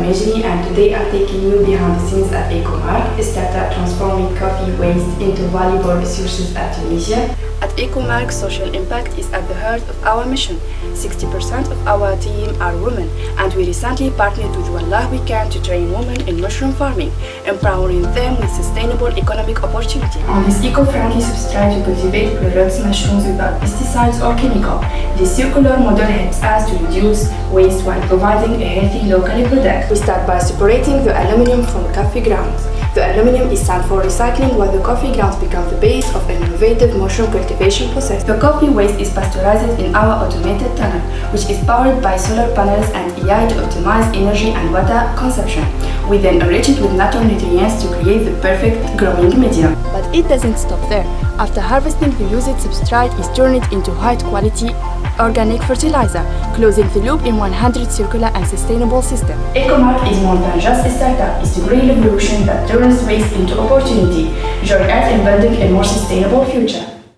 Majini, and today I'm taking you behind the scenes at Ecomarc, a startup transforming coffee waste into valuable resources at Tunisia. At Ecomarc, social impact is at the heart of our mission. 60% of our team are women, and we recently partnered with Wallah We Can to train women in mushroom farming, empowering them with sustainable economic opportunity. On this eco-friendly substrate, we cultivate products mushrooms without pesticides or chemical. This circular model helps us to reduce waste while providing a healthy local product. We start by separating the aluminum from coffee grounds. The aluminum is sent for recycling, while the coffee grounds become the base of an innovative mushroom cultivation process. The coffee waste is pasteurized in our automated tunnel, which is powered by solar panels and AI to optimize energy and water consumption. We then enrich it with natural nutrients to create the perfect growing medium. But it doesn't stop there. After harvesting, the used substrate is turned into high-quality organic fertilizer, closing the loop in 100 circular and sustainable system. Ecomarc is more than just a startup. It's a green revolution that turns waste into opportunity. Join us in building a more sustainable future.